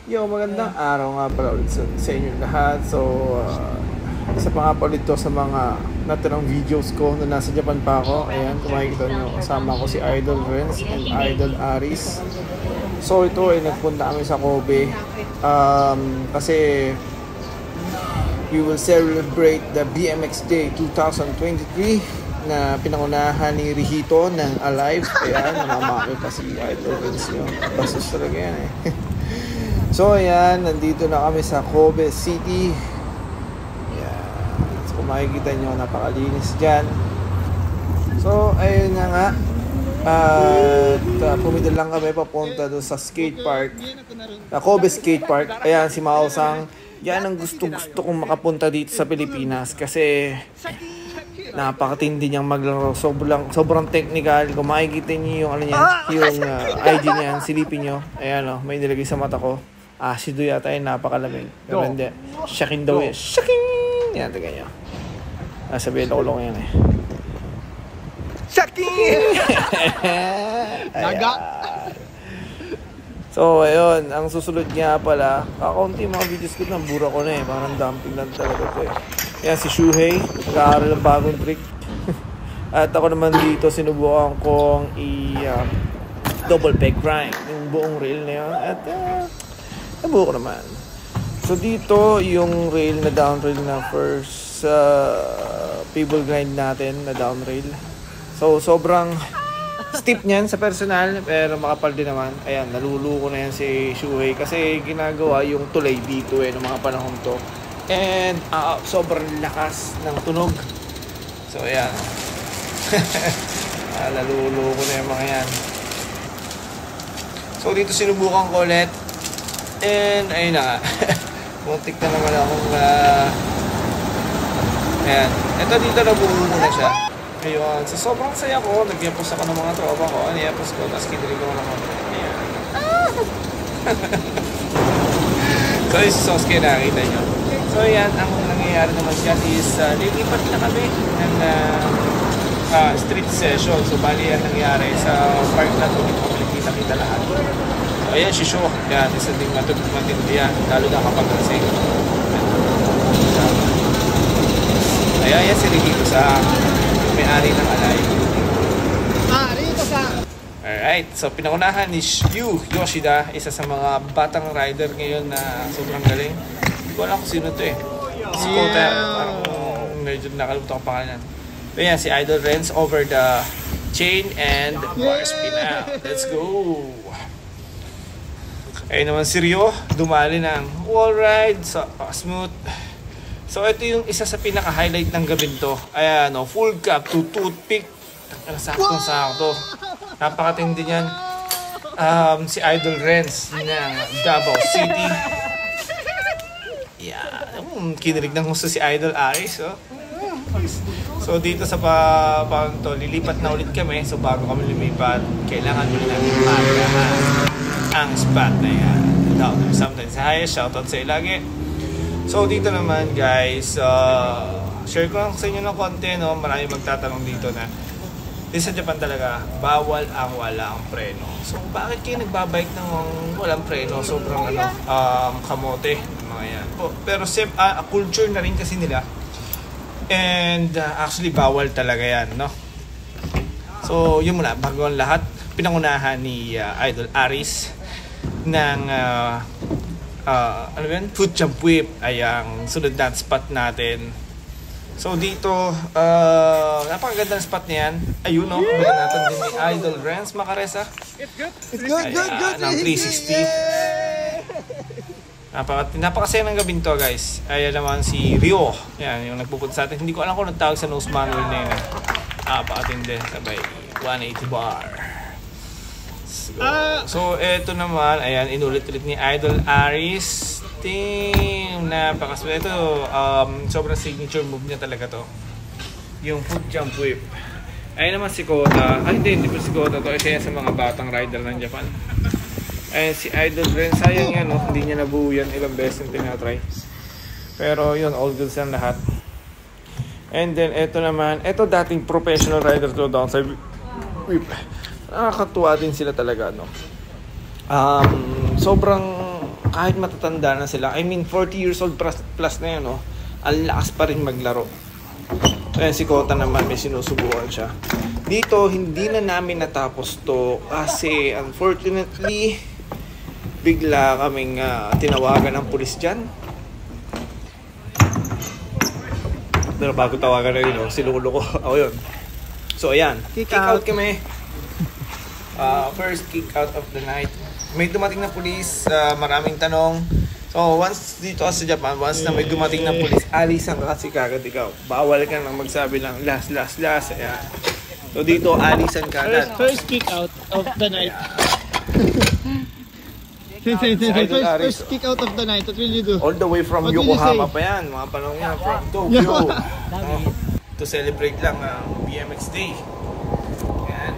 Yo, magandang araw nga pala ulit sa inyo lahat. So, isa pa nga pala ito sa mga natirang videos ko na nasa Japan pa ako. Ayan, kung makikita nyo, kasama ko si Idol Renz and Idol Aris. So, ito ay nagpunta kami sa Kobe. Kasi we will celebrate the BMX Day 2023 na pinangunahan ni Rihito ng Alive. Ayan, namamaki pa si Idol Renz yun. Basos talaga yan eh. So ayan, nandito na kami sa Kobe City. Ayan. So kung makikita nyo, napakalinis dyan. So ayun na nga. At pumidal lang kami papunta doon sa skate park, Kobe Skate Park. Ayan, si Mao-san. Yan ang gusto kong makapunta dito sa Pilipinas. Kasi napakatindi niyang maglaro. Sobrang technical. Kung makikita niyo yung, yung ID niya, silipin nyo. Ayan o, may nilagay sa mata ko. Acido yata yun, napakalamig. Pero hindi. Shakin daw yun. Shakin! Yan, taga nyo. Sabihin ko yan eh. Shakin! Naga! So, ayun. Ang susunod nga pala, kakaunti mga videos ko na, bura ko na eh. Parang dumping lang talaga ito eh. Yan, si Shuhei. Nag-aaral ng bagong trick. At ako naman dito, sinubukan kong double peg grind. Yung buong rail na yun. At nabuo ko naman. So dito yung rail na down rail na first pebble grind natin na down rail. So sobrang steep niyan sa personal, pero makapal din naman. Ayan, naluluko na yan si Shuhei kasi ginagawa yung tulay dito eh ng mga panahon to. And sobrang lakas ng tunog. So ayan. Naluluko na yung mga yan. So dito sinubukan ko ulit. And ayun na nga. Muntik na naman akong ayan. Ito dito nabuo na siya. Ayun. So sobrang saya ko. Nag-yapos ako ng mga tropa ko. Nag-yapos ko. Tapos kinilig ko naman. Ayan. So yung Sosuke nakita nyo. So ayan. Ang nangyayari naman siya is lilipat na kami ng street session. So bali yan nangyayari sa park na ito. Kita lahat. Ayan si Sho. Yan, isa din matindi yan. Lalo na kapag nagsing. Ayan, yan si Rihito sa may-ari ng Alay. Rihito sa... Alright, so pinangunahan ni Yu Yoshida, isa sa mga batang rider ngayon na sobrang galing. Hindi ko alam kung sino to eh. Si Kota, parang medyo nakalimutan ko pangalan. Ayan, si Idol Renz over the chain and bar spin out. Let's go! Ayun naman si Ryo, dumali ng wall ride, so, smooth. So ito yung isa sa pinaka-highlight ng gabing to. Ayan o, full cap to toothpick. Saktong-sakto. Napakatindi niyan. Si Idol Renz ng Davao City. Yan. Kinilig ng gusto si Idol Aris. Oh. So dito sa to, lilipat na ulit kami. So bago kami lumipat, kailangan muna namin magahan ang spot na yan. Sometimes hi, shoutout sa lagi. So dito naman guys, share ko lang sa inyo ng konti, no? Marami magtatanong dito na sa Japan talaga, bawal ang walang preno. So bakit kayo nagbabike ng walang preno? Sobrang kamote, mga yan. Pero culture na rin kasi nila. And actually bawal talaga yan, no? So yun muna, bago ang lahat, pinangunahan ni Idol Aris ng ano yun? Foot jump whip ay ang sunod na spot natin. So dito napakaganda ng spot niyan. Ayun o, bagan natin din ni Idol Renz Macaresa. It's good. Ng 360. Napakasaya ng gabing to guys. Ayan naman si Ryo. Yan yung nagpupunta sa atin. Hindi ko alam kung nagtawag sa nose manual na yun. Napakatindi. Sabay 180 bar. So eto naman, ayan, inulit-ulit ni Idol Aris. Napakaswerte. Ito, sobrang signature move niya talaga to. Yung foot jump whip. Ayan naman si Kota. Hindi po si Kota to. Isa yan sa mga batang rider ng Japan. Ayan si Idol Renz. Sayang yan, no? Hindi niya nabuo yan. Ilang beses yung tinatry. Pero yun, all good yan lahat. And then, eto naman. Eto dating professional rider to downside whip. Nakakatuwa din sila talaga, no? Sobrang kahit matatanda na sila, I mean 40 years old plus na yan, ang lakas pa rin maglaro. Ayan, si Kota naman, may sinusubukan siya. Dito, hindi na namin natapos to kasi unfortunately, bigla kaming tinawagan ng pulis dyan. Pero bago tawagan na yun, sinulo ko. Ako yun. So, ayan. Kick out kami. First kick out of the night. May dumating na pulis, maraming tanong. So, once dito sa Japan, once na may dumating na pulis, alisan ka kasi kagad ikaw. Bawal ka nang magsabi lang, last. Ayan. So, dito, alisan ka agad. First kick out of the night. First kick out of the night, what will you do? All the way from Yokohama pa yan. Mga panahon yan, from Tokyo. To celebrate lang ang BMX Day. Ayan.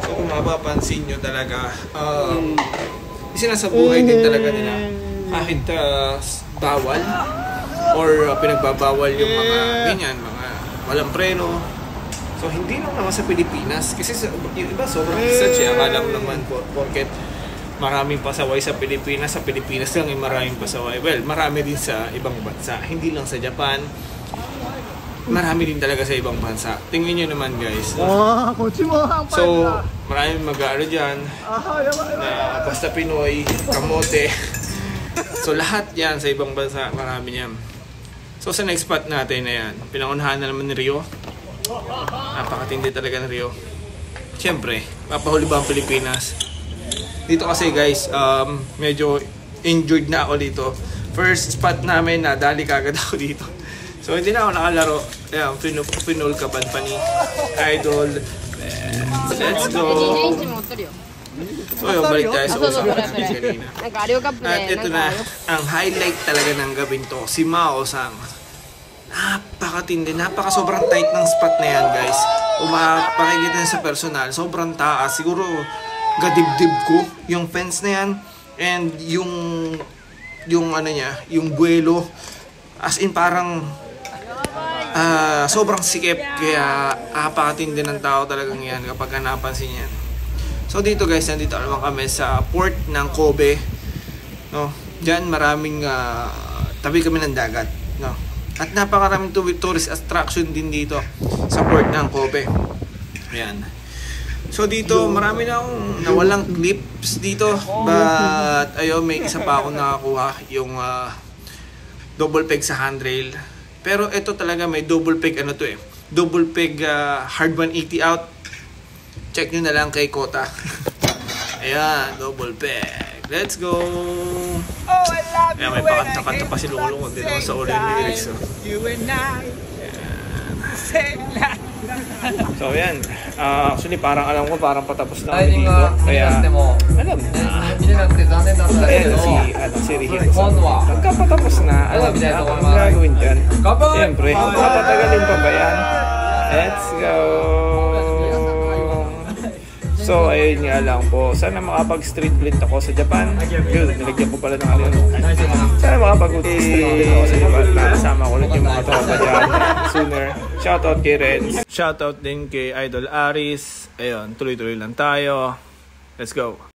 So, kung mapapansin nyo talaga, sinasabuhay din talaga nila kahit bawal or pinagbabawal yung mga ganyan, mga walang preno. So, hindi lang naman sa Pilipinas. Kasi yung iba sobrang isa siya. Akala ko naman porket maraming pasaway sa Pilipinas lang yung maraming pasaway. Well, marami din sa ibang bansa. Hindi lang sa Japan. Marami din talaga sa ibang bansa. Tingnan nyo naman guys. So, maraming mag-aaro dyan na basta Pinoy, kamote. So, lahat yan sa ibang bansa. Marami yan. So, sa next spot natin na yan, pinangunahan na naman ni Rio. Napakatindi talaga ng Rio. Siyempre, papahuli ba ang Pilipinas? Dito kasi guys, medyo injured na ako dito. First spot namin, nadali kagad ako dito. So hindi na ako nakalaro. Ayan, Pinol Company, Idol. Let's go! So yun, balik tayo sa usapan natin kanina. At ito na, ang highlight talaga ng gabing to, si Mao-san. Napakatindi, sobrang tight ng spot na yan guys. Kung makakita sa personal, sobrang taas. Siguro gadibdib ko yung fence na yan and yung ano niya, yung buwelo, as in parang sobrang sikip, kaya apakatindi ng tao talagang yan kapag napansin yan. So dito guys, nandito naman kami sa port ng Kobe, no? Diyan maraming tabi kami ng dagat, no? At napakaraming tourist attraction din dito sa port ng Kobe. Ayan. So dito, marami na akong nawalang clips dito. But, ayun, may isa pa akong nakakuha. Yung double peg sa handrail. Pero ito talaga may double peg, double peg hard 180 out. Check nyo na lang kay Kota. Ayan, double peg. Let's go! Ayan, may pakanta-kanta pa si Lolo ko din sa ulo yung lyrics. So yan, actually parang alam ko parang patapos na kami dito, kaya alam na, ayan si Rihiro nagkapatapos na, alam na kung gagawin dyan. Siyempre, papatagalin pa ba yan? Let's go! So ayun nga lang po, sana makapag-street blint ako sa Japan. Yun, nilagyan ko pala ng alin. Sana makapag-street blint ako sa Japan. Nakasama ko ulit yung mga tropa dyan sooner. Shoutout kay Renz. Shoutout din kay Idol Aris. Ayun, tuloy-tuloy lang tayo. Let's go.